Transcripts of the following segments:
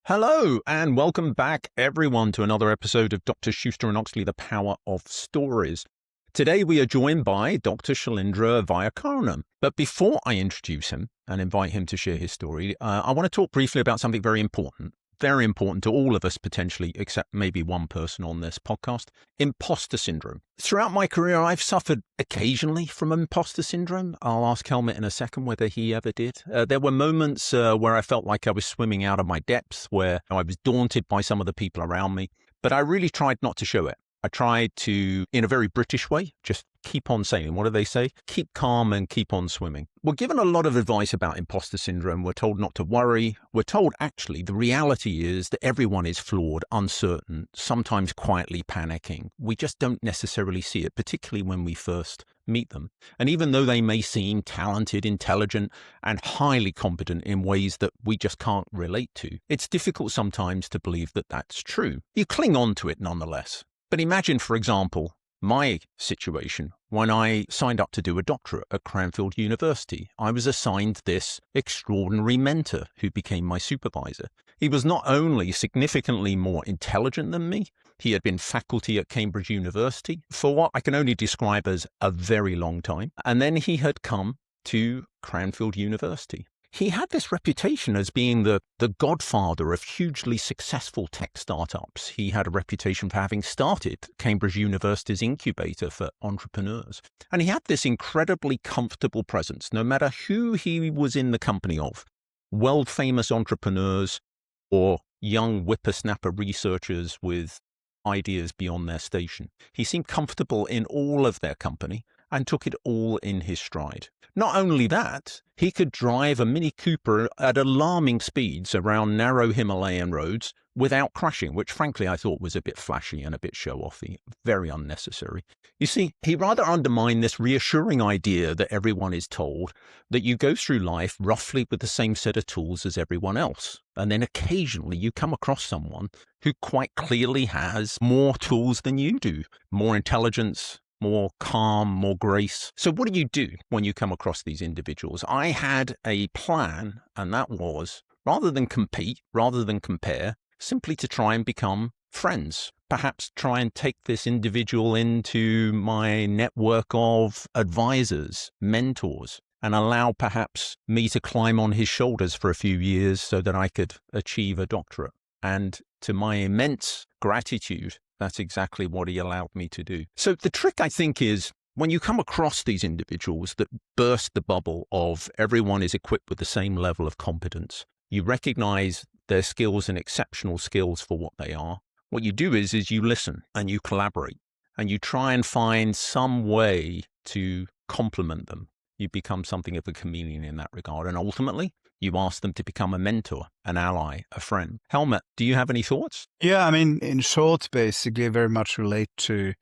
Hello, and welcome back, everyone, to another episode of Dr. Schuster and Oxley, The Power of Stories. Today, we are joined by Dr. Shalindra Vyakarnam. But before I introduce him and invite him to share his story, I want to talk briefly about something very important to all of us potentially, except maybe one person on this podcast: imposter syndrome. Throughout my career, I've suffered occasionally from imposter syndrome. I'll ask Helmut in a second whether he ever did. There were moments where I felt like I was swimming out of my depths, where I was daunted by some of the people around me, but I really tried not to show it. I tried to, in a very British way, just keep on sailing. What do they say? Keep calm and keep on swimming. We're given a lot of advice about imposter syndrome. We're told not to worry. We're told, actually, the reality is that everyone is flawed, uncertain, sometimes quietly panicking. We just don't necessarily see it, particularly when we first meet them. And even though they may seem talented, intelligent, and highly competent in ways that we just can't relate to, it's difficult sometimes to believe that that's true. You cling on to it nonetheless. But imagine, for example, my situation when I signed up to do a doctorate at Cranfield University. I was assigned this extraordinary mentor who became my supervisor. He was not only significantly more intelligent than me, he had been faculty at Cambridge University for what I can only describe as a very long time, and then he had come to Cranfield University. He had this reputation as being the godfather of hugely successful tech startups. He had a reputation for having started Cambridge University's incubator for entrepreneurs. And he had this incredibly comfortable presence, no matter who he was in the company of, world-famous entrepreneurs or young whippersnapper researchers with ideas beyond their station. He seemed comfortable in all of their company and took it all in his stride. Not only that, he could drive a Mini Cooper at alarming speeds around narrow Himalayan roads without crashing, which frankly I thought was a bit flashy and a bit show-offy, very unnecessary. You see, he rather undermined this reassuring idea that everyone is told that you go through life roughly with the same set of tools as everyone else. And then occasionally you come across someone who quite clearly has more tools than you do, more intelligence, more calm, more grace. So what do you do when you come across these individuals? I had a plan, and that was, rather than compete, rather than compare, simply to try and become friends. Perhaps try and take this individual into my network of advisors, mentors, and allow perhaps me to climb on his shoulders for a few years so that I could achieve a doctorate. And to my immense gratitude, that's exactly what he allowed me to do. So the trick, I think, is when you come across these individuals that burst the bubble of everyone is equipped with the same level of competence, you recognize their skills and exceptional skills for what they are. What you do is you listen and you collaborate and you try and find some way to complement them. You become something of a chameleon in that regard. And ultimately, you ask them to become a mentor, an ally, a friend. Helmut, do you have any thoughts? Yeah, I mean, in short, basically, I very much relate to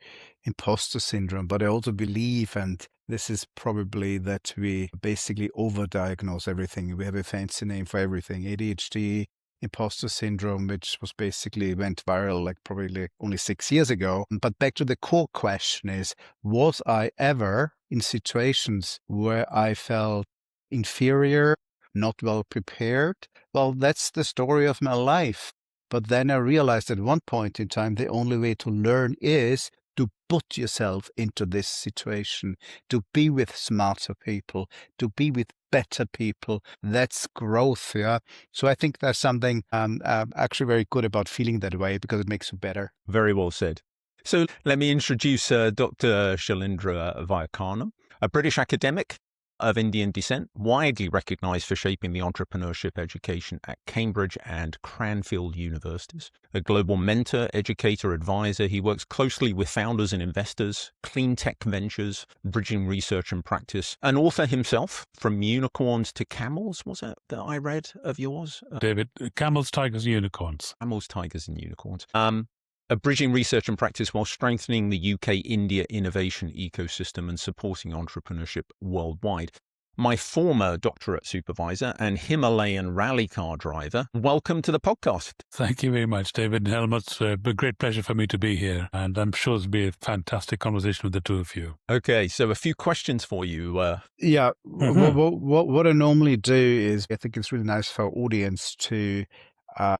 imposter syndrome, but I also believe, and this is probably that we basically overdiagnose everything. We have a fancy name for everything: ADHD, imposter syndrome, which was basically went viral like probably only 6 years ago. But back to the core question is, was I ever in situations where I felt inferior, not well prepared? Well, that's the story of my life. But then I realized at one point in time, the only way to learn is to put yourself into this situation, to be with smarter people, to be with better people. That's growth, yeah? So I think there's something actually very good about feeling that way because it makes you better. Very well said. So let me introduce Dr. Shalindra Vyakarnam, a British academic of Indian descent, widely recognized for shaping the entrepreneurship education at Cambridge and Cranfield universities. A global mentor, educator, advisor, he works closely with founders and investors, clean tech ventures, bridging research and practice. An author himself, From Unicorns to Camels, was it that I read of yours? David, camels, tigers, unicorns. Camels, tigers, and unicorns. Bridging research and practice while strengthening the UK-India innovation ecosystem and supporting entrepreneurship worldwide. My former doctorate supervisor and Himalayan rally car driver, welcome to the podcast. Thank you very much, David and Helmut. It's a great pleasure for me to be here, and I'm sure it'll be a fantastic conversation with the two of you. Okay, so a few questions for you. What I normally do is, I think it's really nice for our audience to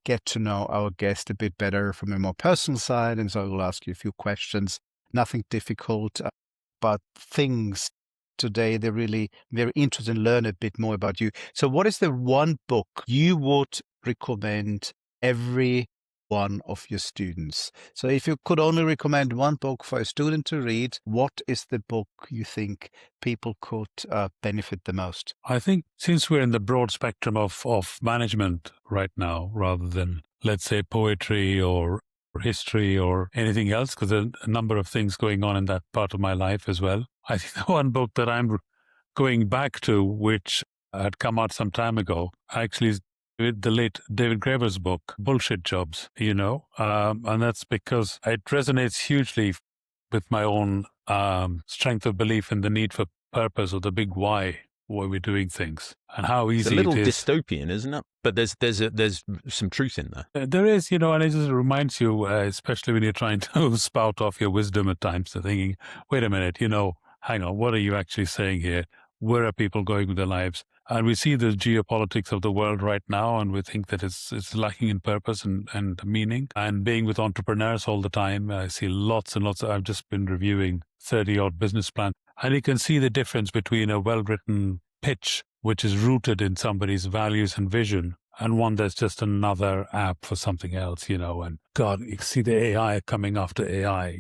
get to know our guest a bit better from a more personal side. And so I will ask you a few questions, nothing difficult, but things today they're really very interested in learn a bit more about you. So what is the one book you would recommend every one of your students? So if you could only recommend one book for a student to read, what is the book you think people could benefit the most? I think since we're in the broad spectrum of management right now, rather than, let's say, poetry or history or anything else, because there are a number of things going on in that part of my life as well. I think the one book that I'm going back to, which had come out some time ago, actually is the late David Graeber's book, Bullshit Jobs, and that's because it resonates hugely with my own strength of belief in the need for purpose, or the big why we're doing things, and how easy It's a little it is. dystopian, isn't it? But there's some truth in there. There is, and it just reminds you, especially when you're trying to spout off your wisdom at times, to thinking, wait a minute, hang on, what are you actually saying here? Where are people going with their lives? And we see the geopolitics of the world right now, and we think that it's lacking in purpose and meaning. And being with entrepreneurs all the time, I see lots and lots. I've just been reviewing 30-odd business plans, and you can see the difference between a well-written pitch, which is rooted in somebody's values and vision, and one that's just another app for something else, And God, you see the AI coming after AI,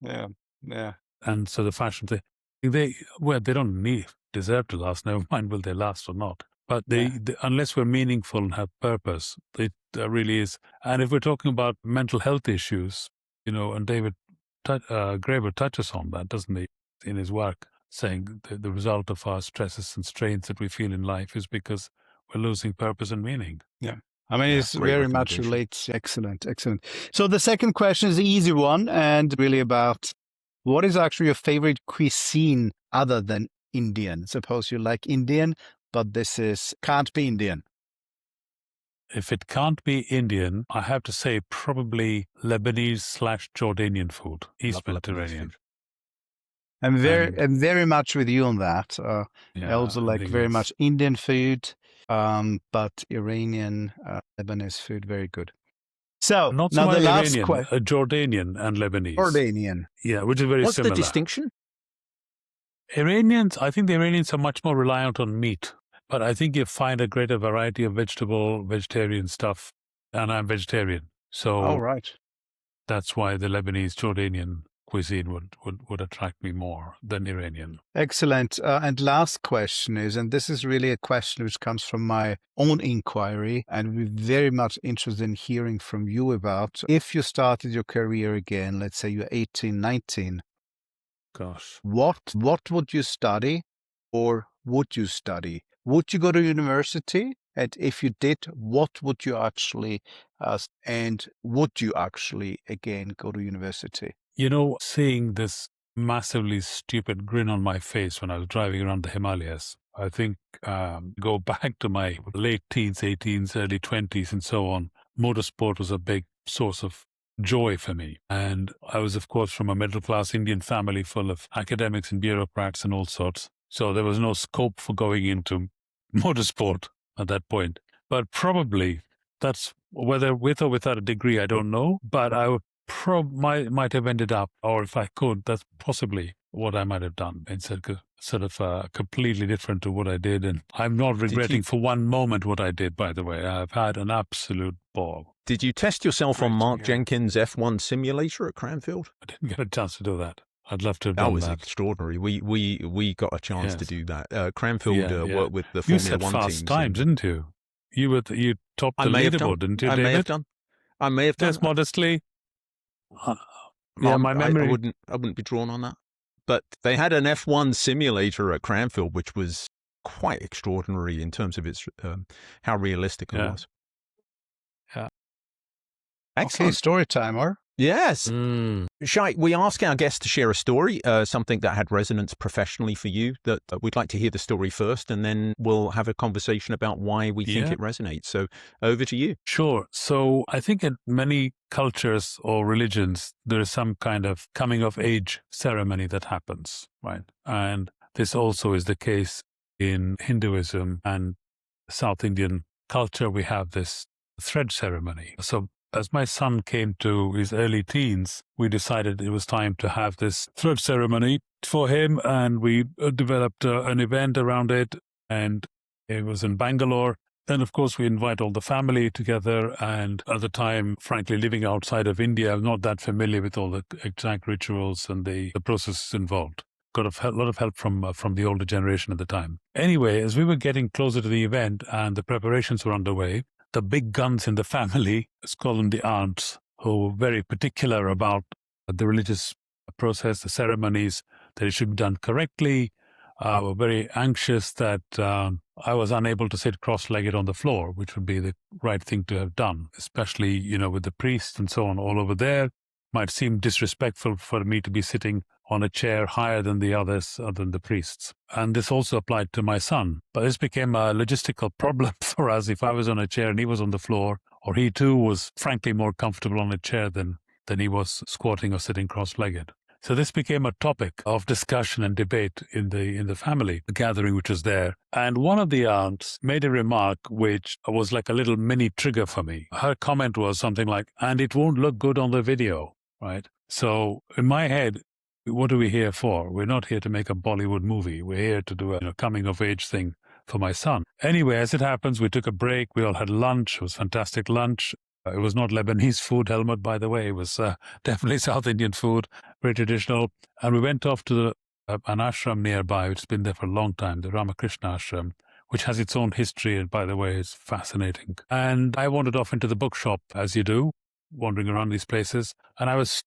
Yeah, yeah. And so the fashion thing, they don't deserve to last. Never mind will they last or not. But they unless we're meaningful and have purpose, it really is. And if we're talking about mental health issues, and David Graeber touches on that, doesn't he, in his work, saying the result of our stresses and strains that we feel in life is because we're losing purpose and meaning. Yeah. I mean, it's great very much recommendation. relates. Excellent, excellent. So the second question is the easy one, and really about what is actually your favorite cuisine other than Indian? Suppose you like Indian, but this can't be Indian. If it can't be Indian, I have to say probably Lebanese/Jordanian food, East Love Lebanese Mediterranean. food. I'm very much with you on that. I also I like think very it's- much Indian food, but Iranian, Lebanese food, very good. So Not now so the much last Iranian, question. Jordanian and Lebanese. Jordanian. Yeah, which is very What's similar. the distinction? Iranians, I think the Iranians are much more reliant on meat, but I think you find a greater variety of vegetarian stuff, and I'm vegetarian. So All right. that's why the Lebanese Jordanian cuisine would attract me more than Iranian. Excellent. And last question is, and this is really a question which comes from my own inquiry, and we're very much interested in hearing from you about if you started your career again, let's say you're 18, 19, Gosh. what would you study, or would you study? Would you go to university? And if you did, what would you actually, and would you actually again go to university? Seeing this massively stupid grin on my face when I was driving around the Himalayas, I think go back to my late teens, 18s, early 20s, and so on. Motorsport was a big source of joy for me. And I was, of course, from a middle-class Indian family full of academics and bureaucrats and all sorts. So there was no scope for going into motorsport at that point. But probably that's, whether with or without a degree, I don't know. But I would might have ended up, or if I could, that's possibly what I might have done, instead of completely different to what I did. And I'm not regretting for one moment what I did, by the way. I've had an absolute ball. Did you test yourself on Great to Mark hear. Jenkins' F1 simulator at Cranfield? I didn't get a chance to do that. I'd love to have That done was that. extraordinary. We got a chance to Yes. do that. Cranfield Yeah. worked with the You Formula set One fast teams. times, didn't you? You topped I the may have done. leaderboard, didn't you, I David? may have done. I may have done. Just modestly. Yeah, my memory. I wouldn't be drawn on that. But they had an F1 simulator at Cranfield, which was quite extraordinary in terms of its how realistic it Yeah. was. Yeah. Okay, Excellent. story time, or? Yes. Shai, we ask our guests to share a story, something that had resonance professionally for you, that we'd like to hear the story first, and then we'll have a conversation about why we think Yeah. it resonates. So over to you. Sure. So I think in many cultures or religions, there is some kind of coming of age ceremony that happens, right? And this also is the case in Hinduism and South Indian culture. We have this thread ceremony. So as my son came to his early teens, we decided it was time to have this thread ceremony for him, and we developed an event around it, and it was in Bangalore. Then, of course, we invite all the family together, and at the time, frankly, living outside of India, I'm not that familiar with all the exact rituals and the processes involved. Got a lot of help from the older generation at the time. Anyway, as we were getting closer to the event and the preparations were underway, the big guns in the family, let's call them the aunts, who were very particular about the religious process, the ceremonies, that it should be done correctly, were very anxious that I was unable to sit cross-legged on the floor, which would be the right thing to have done, especially, with the priests and so on all over there. Might seem disrespectful for me to be sitting on a chair higher than the others, other than the priests. And this also applied to my son. But this became a logistical problem for us if I was on a chair and he was on the floor, or he too was frankly more comfortable on a chair than he was squatting or sitting cross-legged. So this became a topic of discussion and debate in the family gathering which was there. And one of the aunts made a remark which was like a little mini trigger for me. Her comment was something like, "And it won't look good on the video," right? So in my head, what are we here for? We're not here to make a Bollywood movie. We're here to do a coming of age thing for my son. Anyway, as it happens, we took a break. We all had lunch. It was fantastic lunch. It was not Lebanese food, Helmut, by the way. It was definitely South Indian food, very traditional. And we went off to an ashram nearby, which has been there for a long time, the Ramakrishna ashram, which has its own history and, by the way, is fascinating. And I wandered off into the bookshop, as you do, wandering around these places. And I was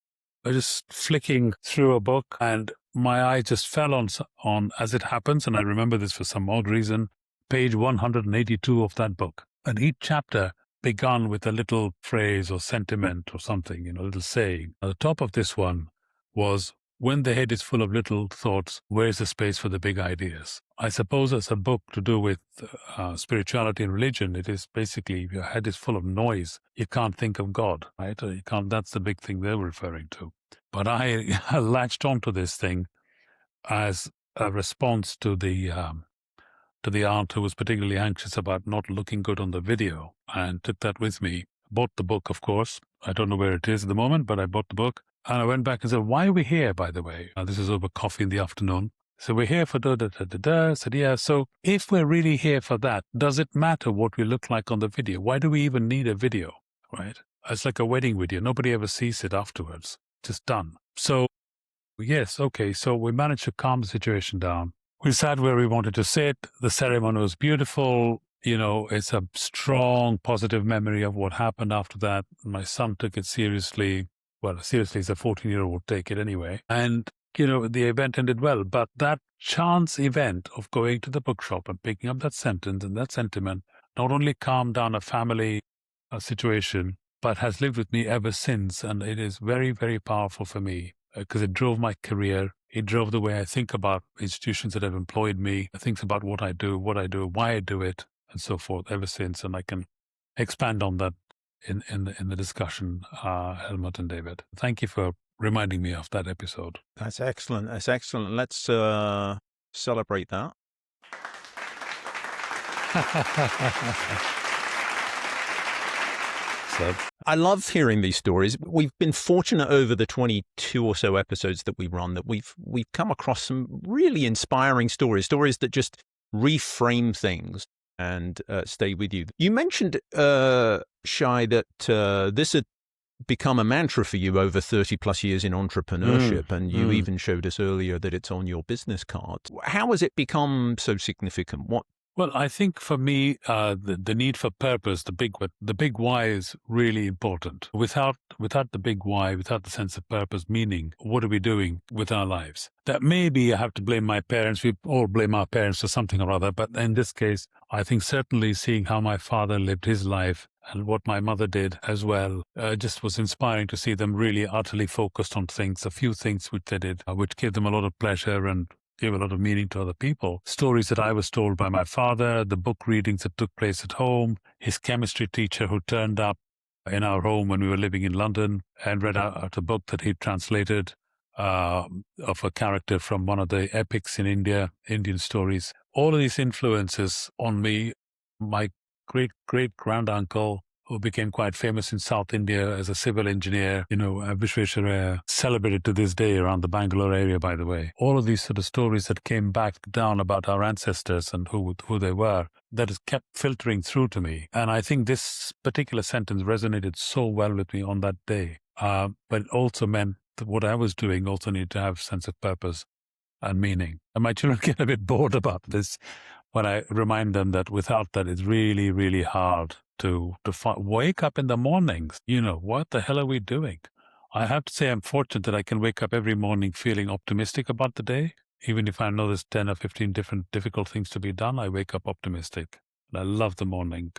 just flicking through a book, and my eye just fell on, as it happens, and I remember this for some odd reason, page 182 of that book. And each chapter begun with a little phrase or sentiment or something, a little saying. At the top of this one was, "When the head is full of little thoughts, where's the space for the big ideas?" I suppose as a book to do with spirituality and religion, it is basically, if your head is full of noise, you can't think of God, right? Or you can't. That's the big thing they're referring to. But I latched onto this thing as a response to the aunt who was particularly anxious about not looking good on the video, and took that with me. Bought the book, of course. I don't know where it is at the moment, but I bought the book. And I went back and said, "Why are we here, by the way?" This is over coffee in the afternoon. So we're here for da-da-da-da-da. I said, yeah, so if we're really here for that, does it matter what we look like on the video? Why do we even need a video, right? It's like a wedding video. Nobody ever sees it afterwards. Just done. So, yes, okay. So we managed to calm the situation down. We sat where we wanted to sit. The ceremony was beautiful. It's a strong, positive memory of what happened after that. My son took it seriously. Well, seriously, as a 14-year-old would take it anyway. And, the event ended well. But that chance event of going to the bookshop and picking up that sentence and that sentiment not only calmed down a family situation, but has lived with me ever since. And it is very, very powerful for me because it drove my career. It drove the way I think about institutions that have employed me. I think about what I do, why I do it, and so forth ever since. And I can expand on that in the discussion, Helmut and David. Thank you for reminding me of that episode. That's excellent. That's excellent. Let's celebrate that. I love hearing these stories. We've been fortunate over the 22 or so episodes that we run that we've come across some really inspiring stories that just reframe things and stay with you. You mentioned, Shai, that this had become a mantra for you over 30 plus years in entrepreneurship, and you even showed us earlier that it's on your business card. How has it become so significant? Well, I think for me, the need for purpose, the big why is really important. Without the big why, without the sense of purpose, meaning, what are we doing with our lives? That maybe I have to blame my parents. We all blame our parents for something or other. But in this case, I think certainly seeing how my father lived his life and what my mother did as well, just was inspiring to see them really utterly focused on things, a few things which they did, which gave them a lot of pleasure and gave a lot of meaning to other people. Stories that I was told by my father, the book readings that took place at home, his chemistry teacher who turned up in our home when we were living in London and read out a book that he translated of a character from one of the epics in India, Indian stories. All of these influences on me, my great-great-granduncle who became quite famous in South India as a civil engineer, Vishwesharaya, celebrated to this day around the Bangalore area, by the way. All of these sort of stories that came back down about our ancestors and who they were, that has kept filtering through to me. And I think this particular sentence resonated so well with me on that day. But it also meant that what I was doing also needed to have sense of purpose and meaning. And my children get a bit bored about this when I remind them that without that, it's really, really hard to wake up in the mornings. What the hell are we doing? I have to say I'm fortunate that I can wake up every morning feeling optimistic about the day. Even if I know there's 10 or 15 different difficult things to be done, I wake up optimistic. And I love the morning.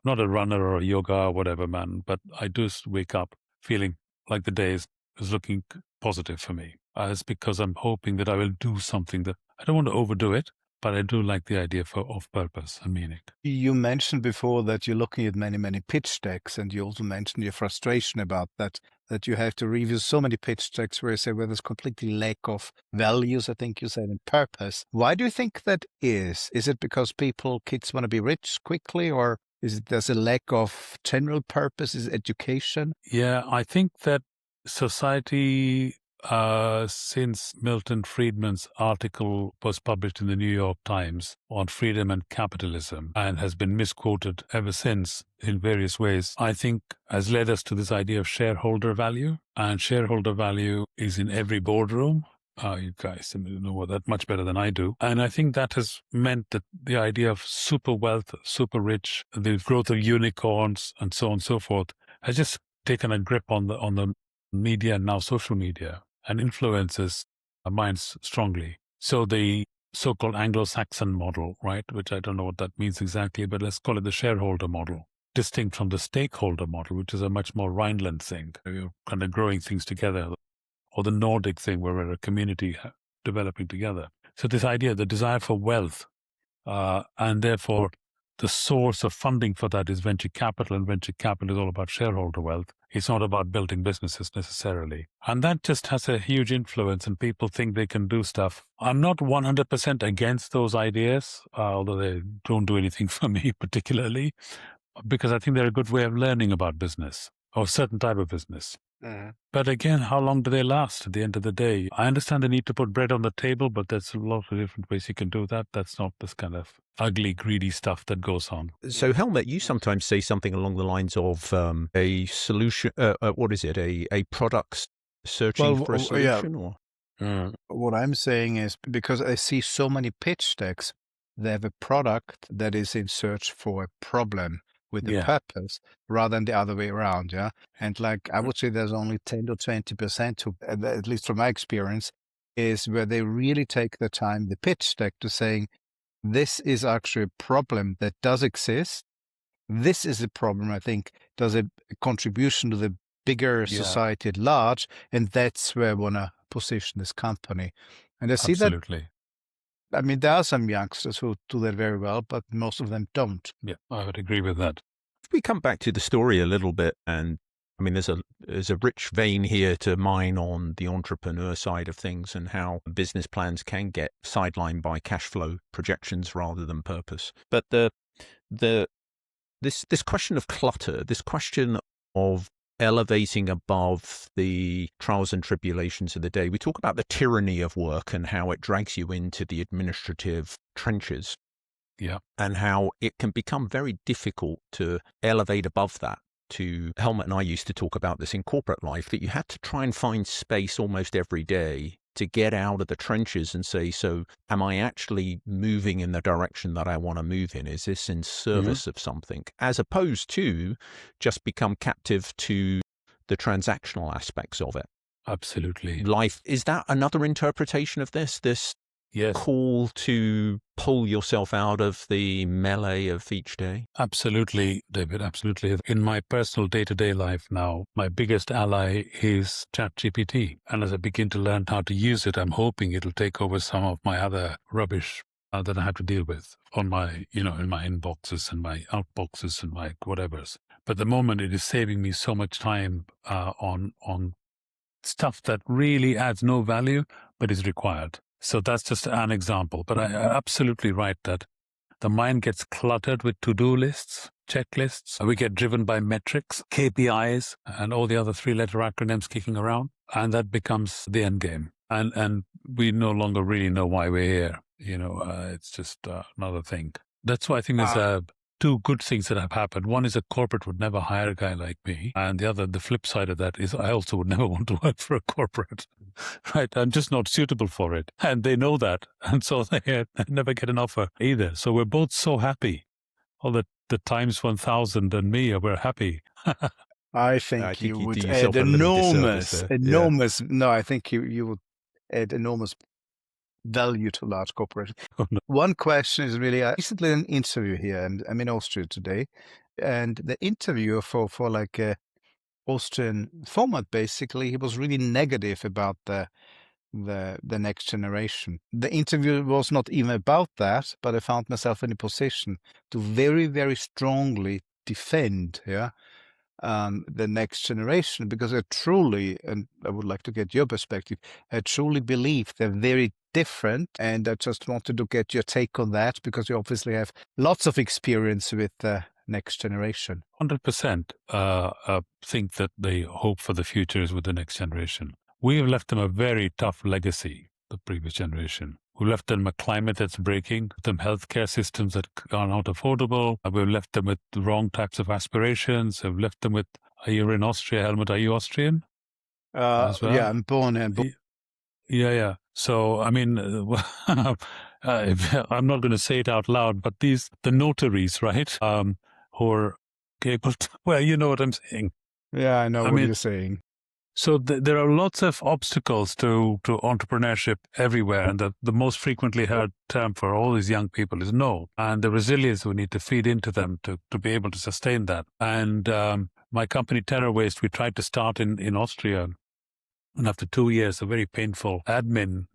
Not a runner or a yoga or whatever, man, but I do wake up feeling like the day is looking positive for me. It's because I'm hoping that I will do something that I don't want to overdo it, but I do like the idea of purpose and meaning. You mentioned before that you're looking at many, many pitch decks, and you also mentioned your frustration about that you have to review so many pitch decks where you say, well, there's completely lack of values, I think you said, and purpose. Why do you think that is? Is it because kids want to be rich quickly, or there's a lack of general purpose? Is it education? Yeah, I think that society, since Milton Friedman's article was published in the New York Times on freedom and capitalism and has been misquoted ever since in various ways, I think has led us to this idea of shareholder value. And shareholder value is in every boardroom. You guys know that much better than I do. And I think that has meant that the idea of super wealth, super rich, the growth of unicorns and so on and so forth has just taken a grip on the media and now social media and influences our minds strongly. So the so-called Anglo-Saxon model, right, which I don't know what that means exactly, but let's call it the shareholder model, distinct from the stakeholder model, which is a much more Rhineland thing. You're kind of growing things together, or the Nordic thing where we're a community developing together. So this idea, the desire for wealth, and therefore the source of funding for that is venture capital, and venture capital is all about shareholder wealth. It's not about building businesses necessarily. And that just has a huge influence, and people think they can do stuff. I'm not 100% against those ideas, although they don't do anything for me particularly, because I think they're a good way of learning about business or a certain type of business. But again, how long do they last at the end of the day? I understand the need to put bread on the table, but there's a lot of different ways you can do that. That's not this kind of ugly, greedy stuff that goes on. So, Helmut, you sometimes say something along the lines of a solution. What is it? A product searching for a solution? Yeah. What I'm saying is, because I see so many pitch decks, they have a product that is in search for a problem with the purpose, rather than the other way around, yeah? And I would say there's only 10 to 20%, at least from my experience, is where they really take the time, the pitch deck, to saying, this is actually a problem that does exist. This is a problem, I think, does a contribution to the bigger society at large, and that's where I want to position this company. And I see Absolutely. I mean, there are some youngsters who do that very well, but most of them don't. Yeah, I would agree with that. If we come back to the story a little bit, and I mean, there's a rich vein here to mine on the entrepreneur side of things and how business plans can get sidelined by cash flow projections rather than purpose. But this question of clutter, this question of elevating above the trials and tribulations of the day. We talk about the tyranny of work and how it drags you into the administrative trenches. Yeah. And how it can become very difficult to elevate above that. Helmut and I used to talk about this in corporate life, that you had to try and find space almost every day to get out of the trenches and say, so am I actually moving in the direction that I want to move in? Is this in service of something? As opposed to just become captive to the transactional aspects of it. Absolutely. Life, is that another interpretation of this call to pull yourself out of the melee of each day? Absolutely, David, absolutely. In my personal day-to-day life now, my biggest ally is ChatGPT. And as I begin to learn how to use it, I'm hoping it'll take over some of my other rubbish that I have to deal with on my, in my inboxes and my outboxes and my whatevers. But at the moment, it is saving me so much time on stuff that really adds no value, but is required. So that's just an example. But I'm absolutely right that the mind gets cluttered with to-do lists, checklists. We get driven by metrics, KPIs, and all the other 3-letter acronyms kicking around. And that becomes the end game. And we no longer really know why we're here. It's just another thing. That's why I think there's two good things that have happened. One is a corporate would never hire a guy like me. And the flip side of that is I also would never want to work for a corporate, right? I'm just not suitable for it. And they know that. And so they never get an offer either. So we're both so happy. All the times 1,000 and me, we're happy. I think you would do add yourself a little disservice there. enormous. No, I think you would add enormous value to large corporations. Oh, no. One question is really, recently an interview here, and I'm in Austria today, and the interviewer for like a Austrian format, basically, he was really negative about the next generation. The interview was not even about that, but I found myself in a position to very, very strongly defend, the next generation, because I truly, and I would like to get your perspective, I truly believe they're very different, and I just wanted to get your take on that, because you obviously have lots of experience with the next generation. 100% think that the hope for the future is with the next generation. We have left them a very tough legacy, the previous generation. We left them a climate that's breaking, them healthcare systems that are not affordable. We've left them with the wrong types of aspirations. We've left them with, you're in Austria, Helmut, are you Austrian? As well? Yeah, I'm born and Yeah. So, I mean, I'm not going to say it out loud, but the notaries, right, who are able to, well, you know what I'm saying. Yeah, I know what you're saying. So there are lots of obstacles to entrepreneurship everywhere. And the most frequently heard term for all these young people is no. And the resilience we need to feed into them to be able to sustain that. And my company, Terra Waste, we tried to start in Austria. And after 2 years, a very painful admin,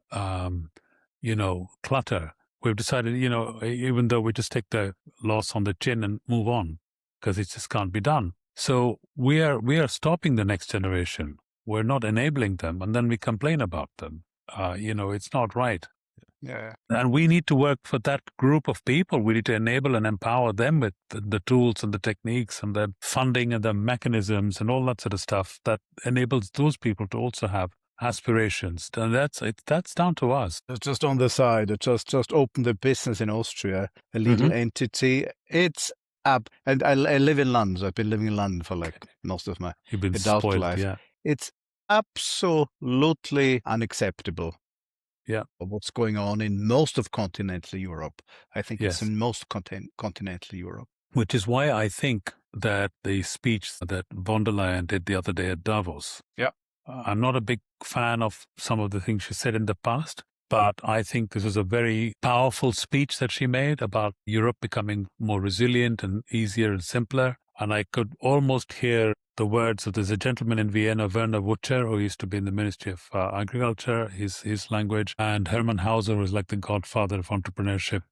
clutter, we've decided, even though we just take the loss on the chin and move on, because it just can't be done. So we are stopping the next generation. We're not enabling them, and then we complain about them. It's not right. Yeah. And we need to work for that group of people. We need to enable and empower them with the tools and the techniques and the funding and the mechanisms and all that sort of stuff that enables those people to also have aspirations. And that's down to us. Just on the side, I just opened a business in Austria, a little entity. It's up, and I live in London. So I've been living in London for like most of my You've been adult spoiled, life. yeah. It's absolutely unacceptable. Yeah. What's going on in most of continental Europe. I think Yes. it's in most continental Europe. Which is why I think that the speech that von der Leyen did the other day at Davos. Yeah. I'm not a big fan of some of the things she said in the past, but I think this is a very powerful speech that she made about Europe becoming more resilient and easier and simpler. And I could almost hear the words of there's a gentleman in Vienna, Werner Wutscher, who used to be in the Ministry of Agriculture, his language, and Hermann Hauser was like the godfather of entrepreneurship,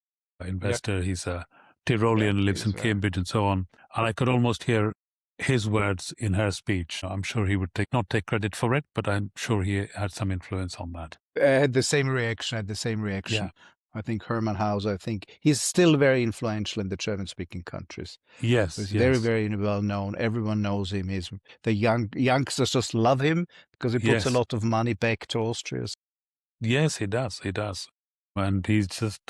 investor. Yep. He's a Tyrolean, lives in Cambridge and so on. And I could almost hear his words in her speech. I'm sure he would not take credit for it, but I'm sure he had some influence on that. I had the same reaction. Yeah. I think Hermann Hauser, he's still very influential in the German-speaking countries. Yes, He's very, very well known. Everyone knows him. The youngsters just love him because he puts a lot of money back to Austria. Yes, he does. And he's just,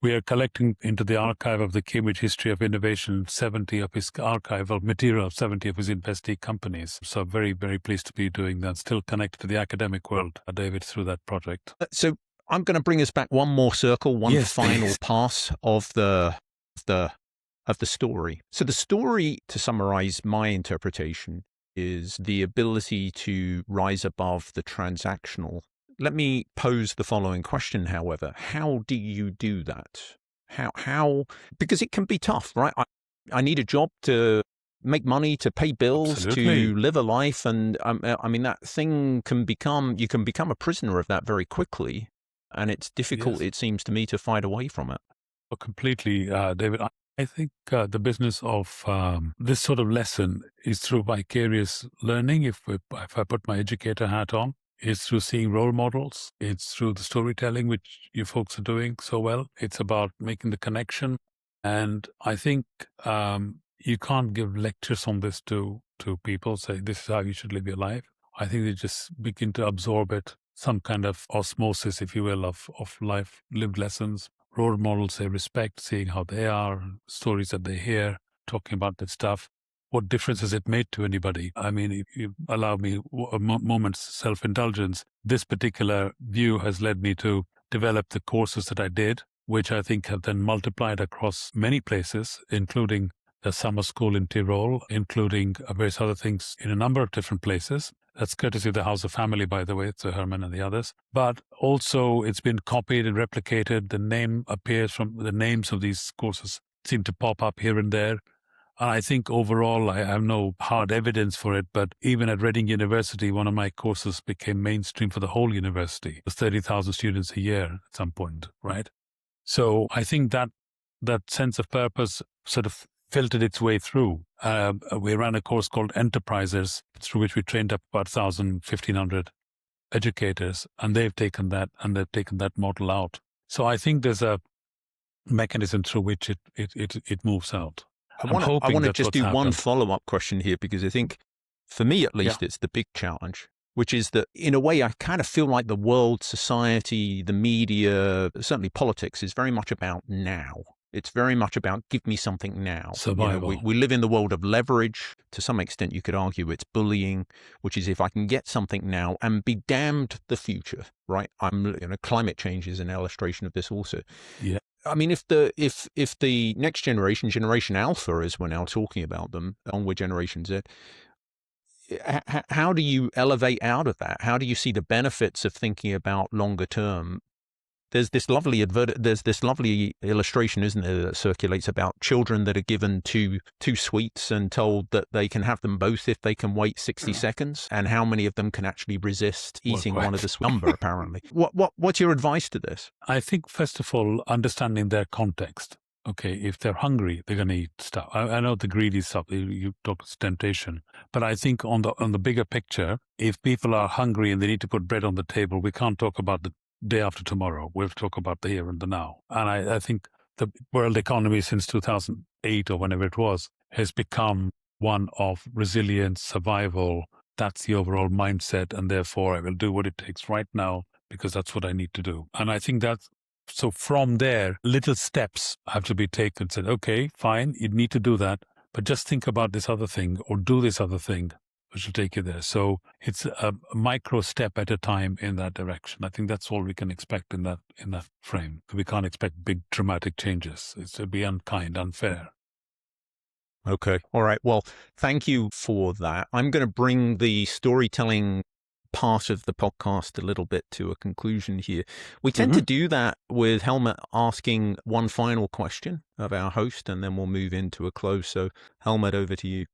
we are collecting into the archive of the Cambridge History of Innovation 70 of his archival material, 70 of his investee companies. So very, very pleased to be doing that. Still connected to the academic world, David, through that project. So I'm going to bring us back one more circle, final pass of the story. So the story, to summarize my interpretation, is the ability to rise above the transactional. Let me pose the following question, however. How do you do that? How? Because it can be tough, right? I need a job to make money, to pay bills, Absolutely. to live a life. And I mean, that thing you can become a prisoner of that very quickly. And it's difficult, it seems to me, to fight away from it. Oh, completely, David. I think the business of this sort of lesson is through vicarious learning. If I put my educator hat on, it's through seeing role models. It's through the storytelling, which you folks are doing so well. It's about making the connection. And I think you can't give lectures on this to people, say this is how you should live your life. I think they just begin to absorb it, some kind of osmosis, if you will, of life, lived lessons, role models they respect, seeing how they are, stories that they hear, talking about that stuff. What difference has it made to anybody? I mean, if you allow me a moment's self-indulgence, this particular view has led me to develop the courses that I did, which I think have then multiplied across many places, including the summer school in Tyrol, including various other things in a number of different places. That's courtesy of the House of Family, by the way, so Herman and the others. But also it's been copied and replicated. The name appears from the names of these courses seem to pop up here and there. And I think overall, I have no hard evidence for it, but even at Reading University, one of my courses became mainstream for the whole university. It was 30,000 students a year at some point, right? So I think that sense of purpose sort of filtered its way through. We ran a course called Enterprisers, through which we trained up about 1,000, 1,500 educators, and they've taken that model out. So I think there's a mechanism through which it moves out. I want to just do one follow-up question here, because I think, for me at least, it's the big challenge, which is that in a way I kind of feel like the world, society, the media, certainly politics, is very much about now. It's very much about give me something now. Survival. We live in the world of leverage. To some extent, you could argue it's bullying, which is if I can get something now and be damned the future, right? Climate change is an illustration of this also. Yeah. I mean, if the next generation Alpha, as we're now talking about them, onward Generation Z, how do you elevate out of that? How do you see the benefits of thinking about longer term? There's this lovely illustration, isn't there, that circulates about children that are given two sweets and told that they can have them both if they can wait 60 seconds, and how many of them can actually resist eating one of the sweets? Number, apparently. What's your advice to this? I think, first of all, understanding their context. Okay, if they're hungry, they're going to eat stuff. I know the greedy stuff, you talk about temptation, but I think on the bigger picture, if people are hungry and they need to put bread on the table, we can't talk about the day after tomorrow. We'll talk about the here and the now. And I think the world economy since 2008 or whenever it was has become one of resilience, survival. That's the overall mindset. And therefore, I will do what it takes right now because that's what I need to do. And I think so from there, little steps have to be taken. Said, okay, fine, you need to do that, but just think about this other thing or do this other thing, which will take you there. So it's a micro step at a time in that direction. I think that's all we can expect in that frame. We can't expect big dramatic changes. It would be unkind, unfair. Okay. All right. Well, thank you for that. I'm going to bring the storytelling part of the podcast a little bit to a conclusion here. We tend to do that with Helmut asking one final question of our host, and then we'll move into a close. So Helmut, over to you.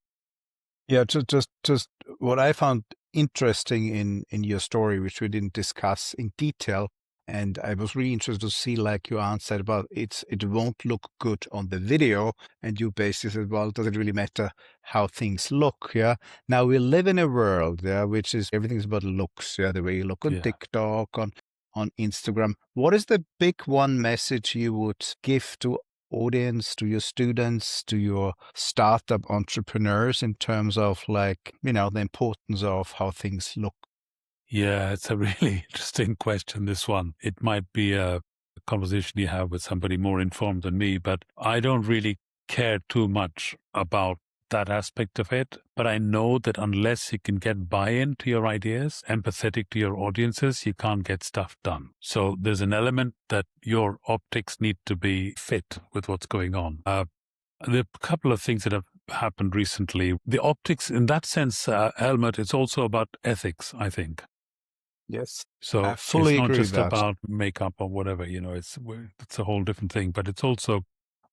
Yeah, just what I found interesting in your story, which we didn't discuss in detail, and I was really interested to see, like you answered about it won't look good on the video, and you basically said, well, does it really matter how things look? Yeah. Now we live in a world, which is everything's about looks. Yeah, the way you look on TikTok, on Instagram. What is the big one message you would give to audience, to your students, to your startup entrepreneurs in terms of the importance of how things look? Yeah, it's a really interesting question, this one. It might be a conversation you have with somebody more informed than me, but I don't really care too much about that aspect of it. But I know that unless you can get buy-in to your ideas, empathetic to your audiences, you can't get stuff done. So there's an element that your optics need to be fit with what's going on. There are a couple of things that have happened recently. The optics, in that sense, Helmut, it's also about ethics, I think. Yes. So I fully it's not agree just with that. about makeup or whatever, it's a whole different thing, but it's also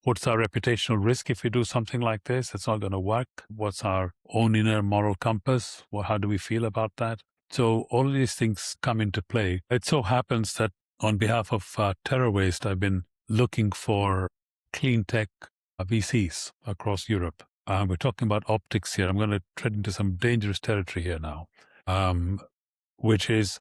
what's our reputational risk if we do something like this? It's not going to work. What's our own inner moral compass? Well, how do we feel about that? So all of these things come into play. It so happens that on behalf of Terror Waste, I've been looking for clean tech VCs across Europe. We're talking about optics here. I'm going to tread into some dangerous territory here now, which is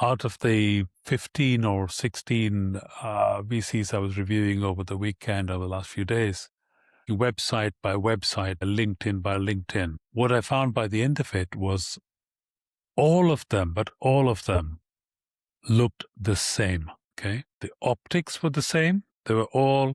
out of the 15 or 16 VCs I was reviewing over the weekend, over the last few days, website by website, LinkedIn by LinkedIn. What I found by the end of it was all of them looked the same. Okay. The optics were the same. They were all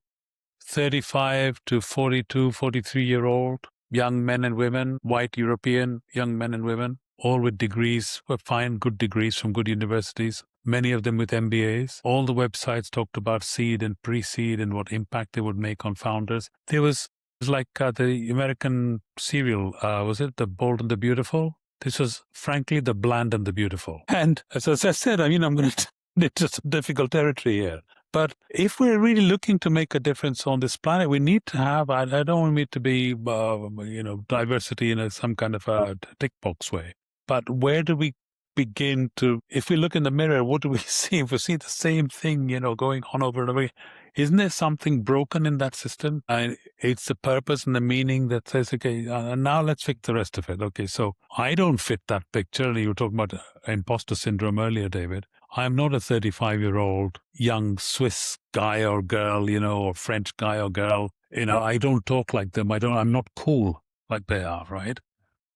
35 to 42, 43-year-old young men and women, white European young men and women, all with degrees, were fine, good degrees from good universities, many of them with MBAs. All the websites talked about seed and pre-seed and what impact they would make on founders. It was like the American serial, was it The Bold and the Beautiful? This was, frankly, The Bland and the Beautiful. And as I said, I'm going to into some difficult territory here. But if we're really looking to make a difference on this planet, we need to have, I don't want it to be, diversity in some kind of a tick box way. But where do we begin to, if we look in the mirror, what do we see? If we see the same thing, going on over and over, isn't there something broken in that system? And it's the purpose and the meaning that says, okay, now let's fix the rest of it. Okay, so I don't fit that picture. You were talking about imposter syndrome earlier, David. I'm not a 35-year-old young Swiss guy or girl, or French guy or girl. I don't talk like them. I'm not cool like they are, right?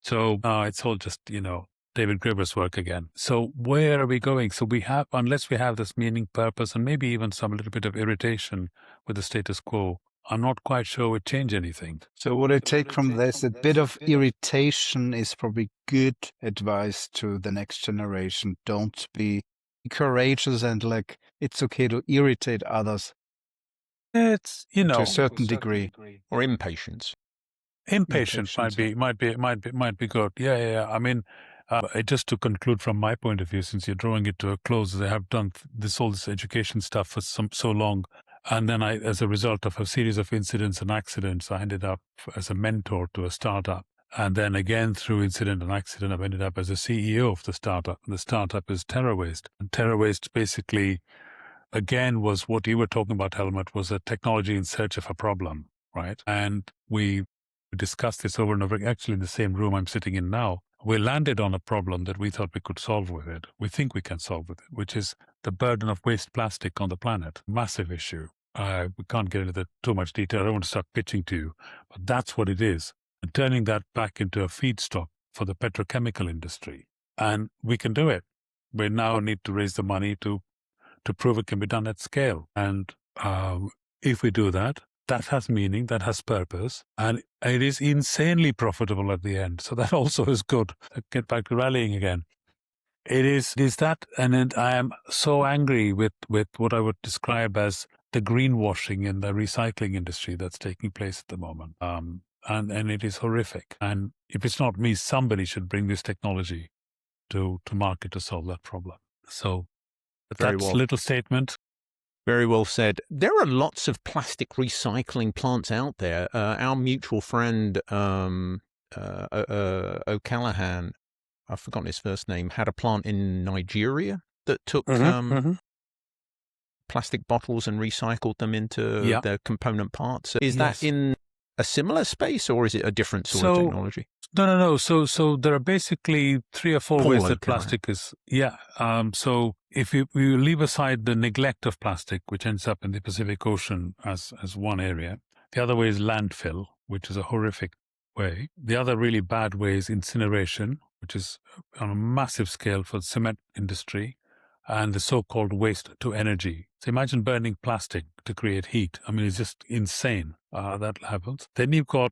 So it's all just, David Graeber's work again. So where are we going? So unless we have this meaning, purpose, and maybe even some little bit of irritation with the status quo, I'm not quite sure it would change anything. So what I take from this, a bit of irritation is probably good advice to the next generation. Don't be courageous and it's okay to irritate others. It's, to a certain degree. Or impatience. Impatience might be good. Yeah. I mean, just to conclude from my point of view, since you're drawing it to a close, as I have done all this education stuff for so long, and then as a result of a series of incidents and accidents, I ended up as a mentor to a startup. And then again, through incident and accident, I've ended up as a CEO of the startup. And the startup is TerraWaste. And TerraWaste basically, again, was what you were talking about, Helmut, was a technology in search of a problem, right? And we discussed this over and over, actually in the same room I'm sitting in now. We landed on a problem that we thought we could solve with it. We think we can solve with it, which is the burden of waste plastic on the planet. Massive issue. We can't get into too much detail. I don't want to start pitching to you, but that's what it is. And turning that back into a feedstock for the petrochemical industry. And we can do it. We now need to raise the money to prove it can be done at scale. And if we do that, that has meaning, that has purpose, and it is insanely profitable at the end. So that also is good. Get back to rallying again. It is that, and I am so angry with what I would describe as the greenwashing in the recycling industry that's taking place at the moment. And it is horrific. And if it's not me, somebody should bring this technology to market to solve that problem. So that's a little statement. Very well said. There are lots of plastic recycling plants out there. Our mutual friend, O'Callaghan, I've forgotten his first name, had a plant in Nigeria that took plastic bottles and recycled them into their component parts. Is that in a similar space, or is it a different sort of technology? No. So there are basically 3 or 4 ways that plastic is. So if you leave aside the neglect of plastic, which ends up in the Pacific Ocean as one area, the other way is landfill, which is a horrific way. The other really bad way is incineration, which is on a massive scale for the cement industry, and the so-called waste to energy. So imagine burning plastic to create heat. I mean, it's just insane, that happens. Then you've got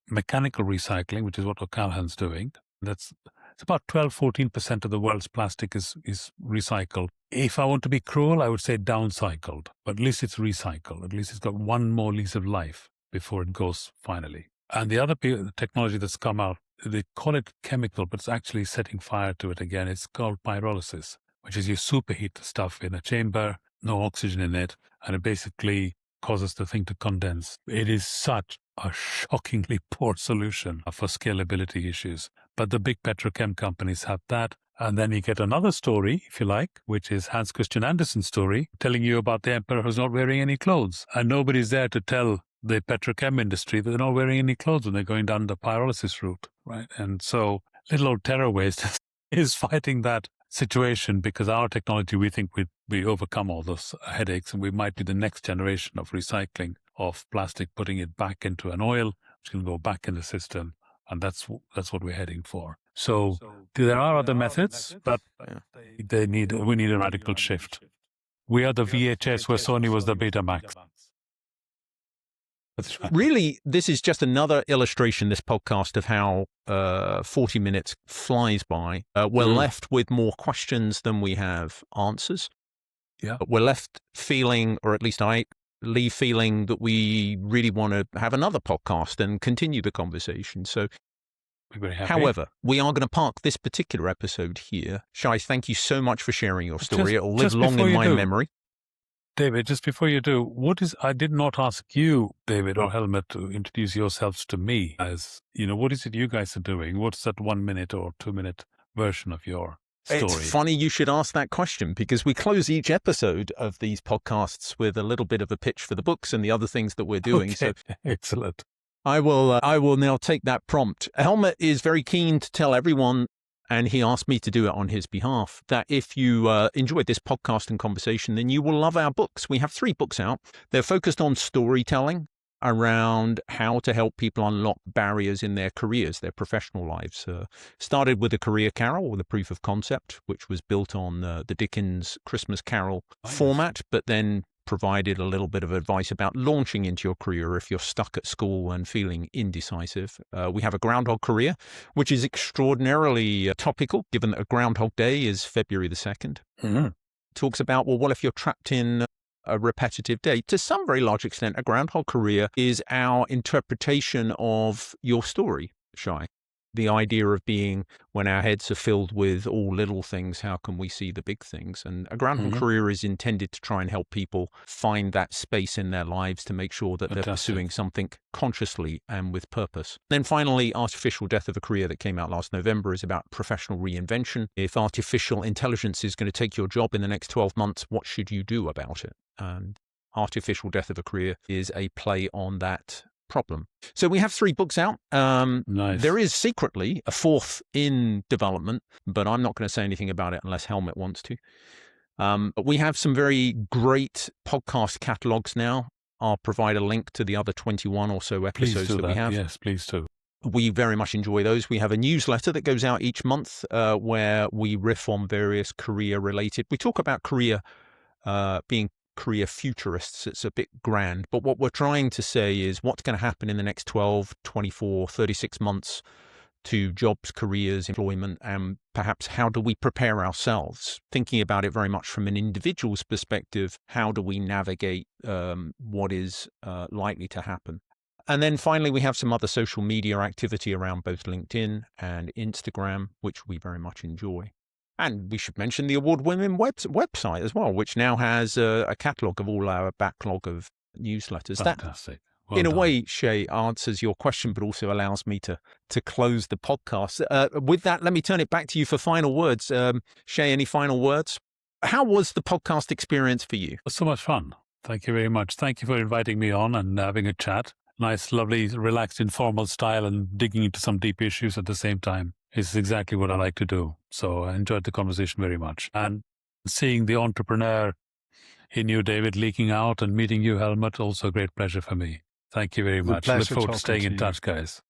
mechanical recycling, which is what O'Callaghan's doing. It's about 12-14% of the world's plastic is recycled. If I want to be cruel, I would say downcycled, but at least it's recycled. At least it's got one more lease of life before it goes finally. And the other technology that's come out, they call it chemical, but it's actually setting fire to it again. It's called pyrolysis, which is you superheat the stuff in a chamber, no oxygen in it, and it basically causes the thing to condense. It is such a shockingly poor solution for scalability issues. But the big petrochem companies have that. And then you get another story, if you like, which is Hans Christian Andersen's story, telling you about the emperor who's not wearing any clothes. And nobody's there to tell the petrochem industry that they're not wearing any clothes when they're going down the pyrolysis route, right? And so little old TerraWaste is fighting that situation because our technology, we think we overcome all those headaches, and we might be the next generation of recycling of plastic, putting it back into an oil, which can go back in the system. And that's what we're heading for. So there are other methods, but we need a radical shift. We are the VHS where Sony was the Betamax. That's right. Really, this is just another illustration, this podcast, of how 40 minutes flies by. We're left with more questions than we have answers. Yeah. We're left feeling, or at least I leave feeling, that we really want to have another podcast and continue the conversation. So, We're very happy. however, we are going to park this particular episode here. Shai, thank you so much for sharing your story. Just- It'll live just long before in you my do, memory. David, just before you do, I did not ask you, David or Helmut, to introduce yourselves to me as, what is it you guys are doing? What's that 1 minute or 2 minute version of your story? It's funny you should ask that question, because we close each episode of these podcasts with a little bit of a pitch for the books and the other things that we're doing. Okay. So Excellent. I will now take that prompt. Helmut is very keen to tell everyone, and he asked me to do it on his behalf, that if you enjoyed this podcast and conversation, then you will love our books. We have 3 books out. They're focused on storytelling around how to help people unlock barriers in their careers, their professional lives. Started with a career carol with a proof of concept, which was built on the Dickens Christmas Carol format, but then provided a little bit of advice about launching into your career if you're stuck at school and feeling indecisive. We have a Groundhog Career, which is extraordinarily topical, given that a Groundhog Day is February the 2nd. Talks about, well, what if you're trapped in a repetitive day? To some very large extent, a Groundhog Career is our interpretation of your story, Shai. The idea of being, when our heads are filled with all little things, how can we see the big things? And a Groundhog Career is intended to try and help people find that space in their lives to make sure that they're pursuing something consciously and with purpose. Then finally, Artificial Death of a Career, that came out last November, is about professional reinvention. If artificial intelligence is going to take your job in the next 12 months, what should you do about it? And Artificial Death of a Career is a play on that problem. So we have 3 books out. Nice. There is secretly a 4th in development, but I'm not going to say anything about it unless Helmut wants to. But we have some very great podcast catalogs now. I'll provide a link to the other 21 or so episodes Please do that we have. Yes, please do. We very much enjoy those. We have a newsletter that goes out each month where we riff on various career-related. We talk about being career futurists. It's a bit grand, but what we're trying to say is what's going to happen in the next 12, 24, 36 months to jobs, careers, employment, and perhaps how do we prepare ourselves? Thinking about it very much from an individual's perspective, how do we navigate what is likely to happen? And then finally, we have some other social media activity around both LinkedIn and Instagram, which we very much enjoy. And we should mention the award-winning website as well, which now has a catalogue of all our backlog of newsletters. Fantastic. Well in a done. way, Shai, answers your question, but also allows me to close the podcast. With that, let me turn it back to you for final words. Shai, any final words? How was the podcast experience for you? It was so much fun. Thank you very much. Thank you for inviting me on and having a chat. Nice, lovely, relaxed, informal style, and digging into some deep issues at the same time. It's exactly what I like to do. So I enjoyed the conversation very much. And seeing the entrepreneur in you, David, leaking out, and meeting you, Helmut, also a great pleasure for me. Thank you very much. Look pleasure forward to talking staying to in you. touch, guys.